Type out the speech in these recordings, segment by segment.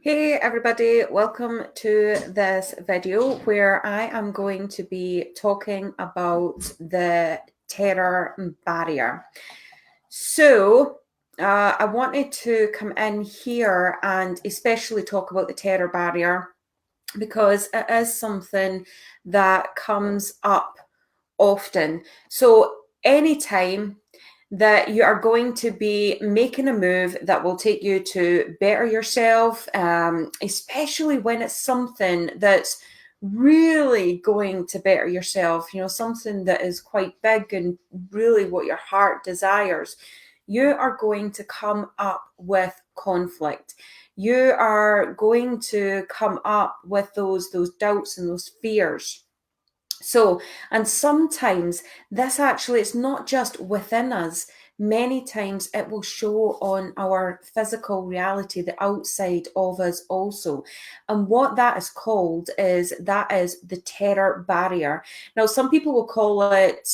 Hey everybody, welcome to this video where I am going to be talking about the terror barrier. So I wanted to come in here and especially talk about the terror barrier because it is something that comes up often. So anytime that you are going to be making a move that will take you to better yourself, especially when it's something that's really going to better yourself, something that is quite big and really what your heart desires, you are going to come up with conflict. You are going to come up with those doubts and those fears. So, and sometimes this actually, it's not just within us. Many times it will show on our physical reality, the outside of us also. And what that is called is the terror barrier. Now, some people will call it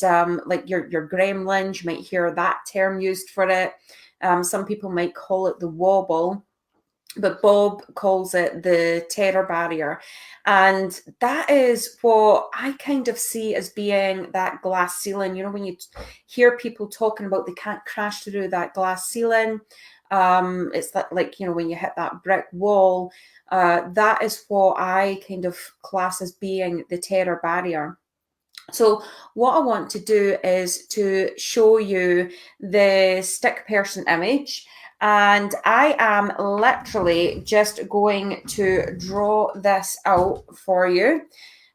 like your gremlins. You might hear that term used for it. Some people might call it the wobble, but Bob calls it the terror barrier. And that is what I kind of see as being that glass ceiling. When you hear people talking about they can't crash through that glass ceiling, it's that, like, when you hit that brick wall, that is what I kind of class as being the terror barrier. So what I want to do is to show you the stick person image, and I am literally just going to draw this out for you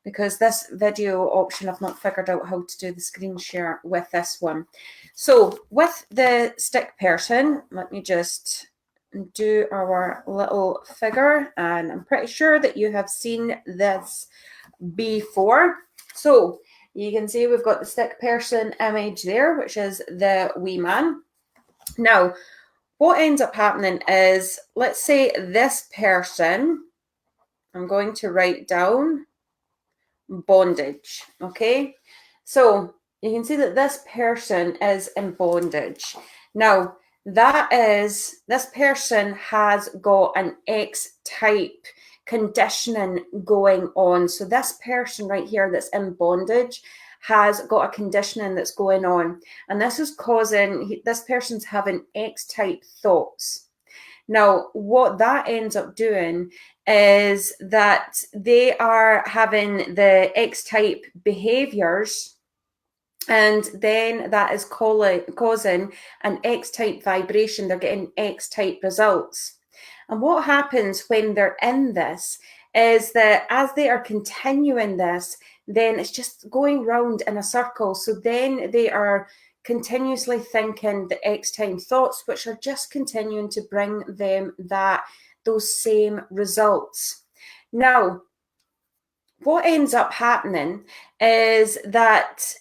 because this video option, I've not figured out how to do the screen share with this one. So with the stick person, let me just do our little figure, and I'm pretty sure that you have seen this before. So you can see we've got the stick person image there, which is the wee man. Now, what ends up happening is, let's say this person, I'm going to write down bondage, okay? So you can see that this person is in bondage. Now, this person has got an X-type conditioning going on. So this person right here that's in bondage has got a conditioning that's going on. And this is causing, this person's having X-type thoughts. Now, what that ends up doing is that they are having the X-type behaviors, and then that is causing an X-type vibration. They're getting X-type results. And what happens when they're in this is that as they are continuing this, then it's just going round in a circle. So then they are continuously thinking the X-time thoughts, which are just continuing to bring them those same results. Now, what ends up happening is that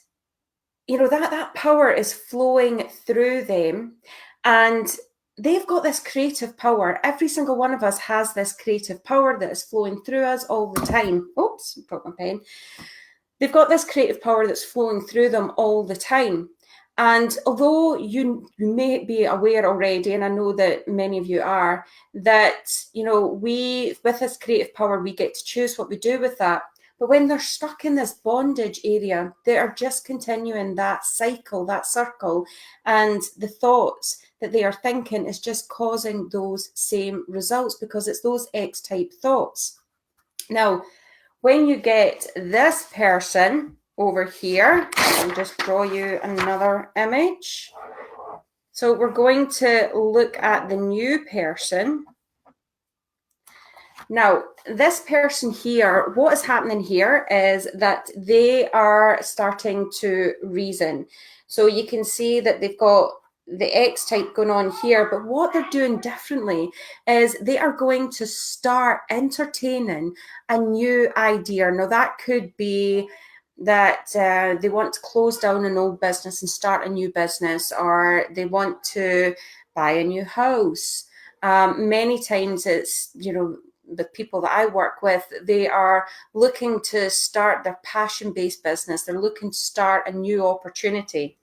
that power is flowing through them, and they've got this creative power. Every single one of us has this creative power that is flowing through us all the time. Oops, broke my pen. They've got this creative power that's flowing through them all the time. And although you may be aware already, and I know that many of you are, that, with this creative power, we get to choose what we do with that. But when they're stuck in this bondage area, they are just continuing that cycle, that circle, and the thoughts that they are thinking is just causing those same results because it's those X-type thoughts. Now, when you get this person over here, I'll just draw you another image. So we're going to look at the new person. Now, this person here, what is happening here is that they are starting to reason. So you can see that they've got the X-type going on here, but what they're doing differently is they are going to start entertaining a new idea. Now, that could be that they want to close down an old business and start a new business, or they want to buy a new house. Many times it's, the people that I work with, they are looking to start their passion-based business. They're looking to start a new opportunity.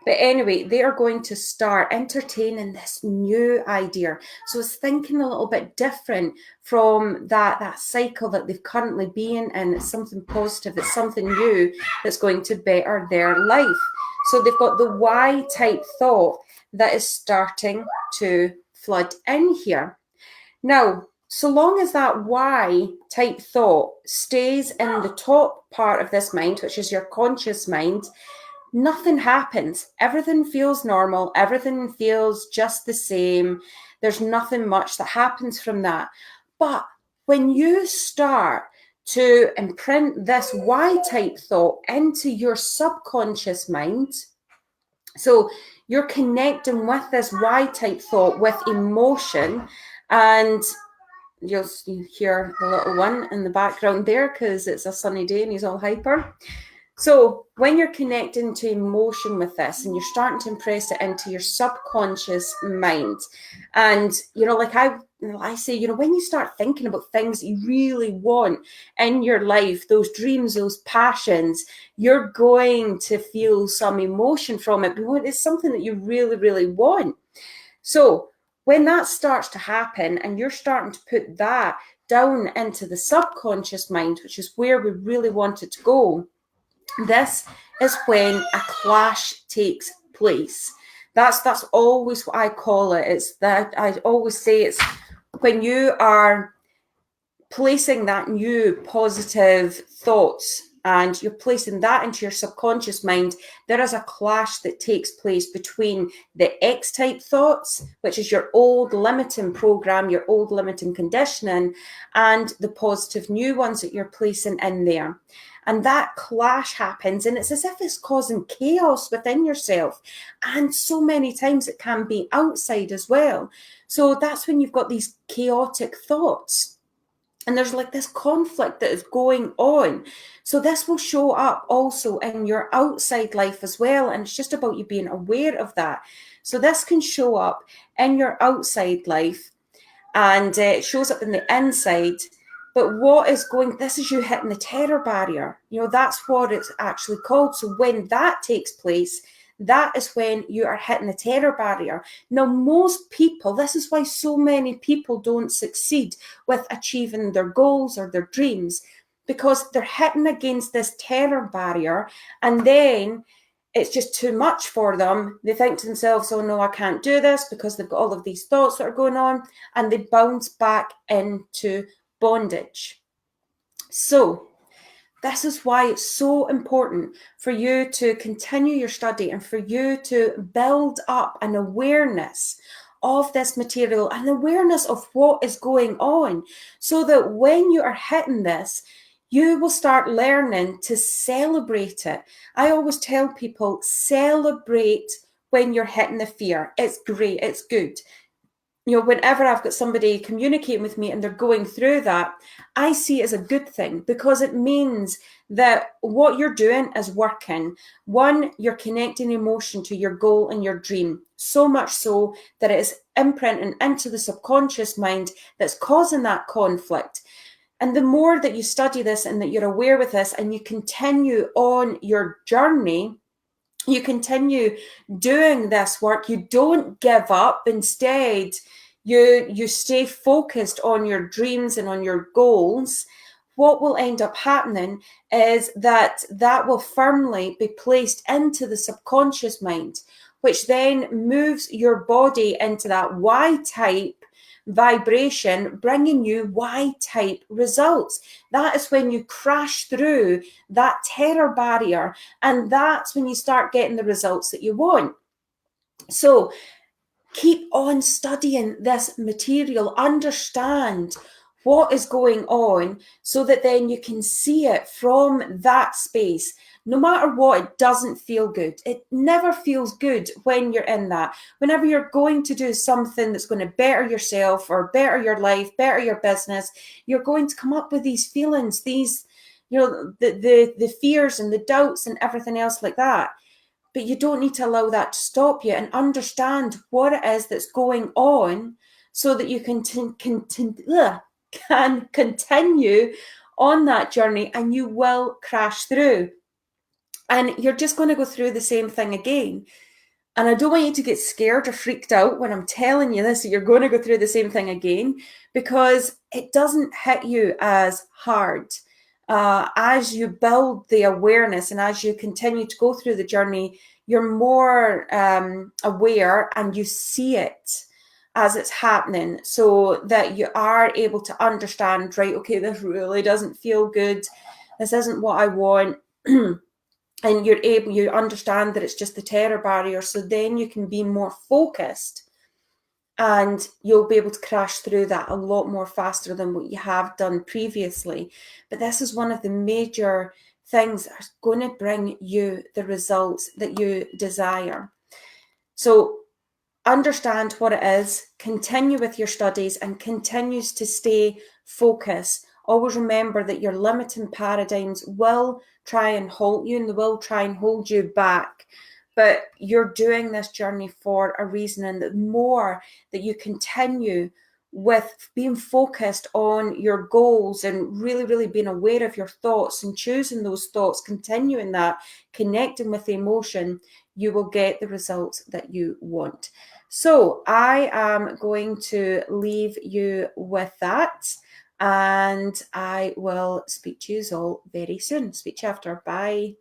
But anyway, they are going to start entertaining this new idea. So it's thinking a little bit different from that cycle that they've currently been in. It's something positive, it's something new that's going to better their life. So they've got the Y type thought that is starting to flood in here. Now, so long as that Y type thought stays in the top part of this mind, which is your conscious mind, nothing happens. Everything feels normal. Everything feels just the same. There's nothing much that happens from that. But when you start to imprint this Y type thought into your subconscious mind, so you're connecting with this Y type thought with emotion, and you'll hear the little one in the background there because it's a sunny day and he's all hyper. So when you're connecting to emotion with this and you're starting to impress it into your subconscious mind, and like I say, when you start thinking about things that you really want in your life, those dreams, those passions, you're going to feel some emotion from it. But it's something that you really, really want. So when that starts to happen and you're starting to put that down into the subconscious mind, which is where we really want it to go, this is when a clash takes place. That's always what I call it. It's that I always say it's when you are placing that new positive thoughts and you're placing that into your subconscious mind, there is a clash that takes place between the X-type thoughts, which is your old limiting program, your old limiting conditioning, and the positive new ones that you're placing in there. And that clash happens, and it's as if it's causing chaos within yourself. And so many times it can be outside as well. So that's when you've got these chaotic thoughts. And there's like this conflict that is going on. So this will show up also in your outside life as well. And it's just about you being aware of that. So this can show up in your outside life, and it shows up in the inside. But this is you hitting the terror barrier. That's what it's actually called. So when that takes place, that is when you are hitting the terror barrier. Now, most people, this is why so many people don't succeed with achieving their goals or their dreams, because they're hitting against this terror barrier, and then it's just too much for them. They think to themselves, oh no, I can't do this, because they've got all of these thoughts that are going on, and they bounce back into bondage. So this is why it's so important for you to continue your study and for you to build up an awareness of this material, an awareness of what is going on, so that when you are hitting this, you will start learning to celebrate it. I always tell people, celebrate when you're hitting the fear. It's great, it's good. Whenever I've got somebody communicating with me and they're going through that, I see it as a good thing, because it means that what you're doing is working. One, you're connecting emotion to your goal and your dream, so much so that it is imprinting into the subconscious mind that's causing that conflict. And the more that you study this and that you're aware with this and you continue on your journey, you continue doing this work, you don't give up. Instead, you stay focused on your dreams and on your goals. What will end up happening is that will firmly be placed into the subconscious mind, which then moves your body into that Y-type vibration, bringing you Y-type results. That is when you crash through that terror barrier, and that's when you start getting the results that you want. So keep on studying this material, understand what is going on, so that then you can see it from that space. No matter what, it doesn't feel good. It never feels good when you're in that. Whenever you're going to do something that's going to better yourself or better your life, better your business, you're going to come up with these feelings, these, the fears and the doubts and everything else like that. But you don't need to allow that to stop you, and understand what it is that's going on, so that you can continue on that journey, and you will crash through. And you're just going to go through the same thing again. And I don't want you to get scared or freaked out when I'm telling you this, that you're going to go through the same thing again, because it doesn't hit you as hard. As you build the awareness and as you continue to go through the journey, you're more aware and you see it as it's happening, so that you are able to understand, right, okay, this really doesn't feel good. This isn't what I want. And you understand that it's just the terror barrier. So then you can be more focused and you'll be able to crash through that a lot more faster than what you have done previously. But this is one of the major things that are going to bring you the results that you desire. So understand what it is, continue with your studies, and continues to stay focused. Always remember that your limiting paradigms will try and halt you, and they will try and hold you back. But you're doing this journey for a reason, and the more that you continue with being focused on your goals and really, really being aware of your thoughts and choosing those thoughts, continuing that, connecting with the emotion, you will get the results that you want. So I am going to leave you with that, and I will speak to you all very soon. Speak to you after. Bye.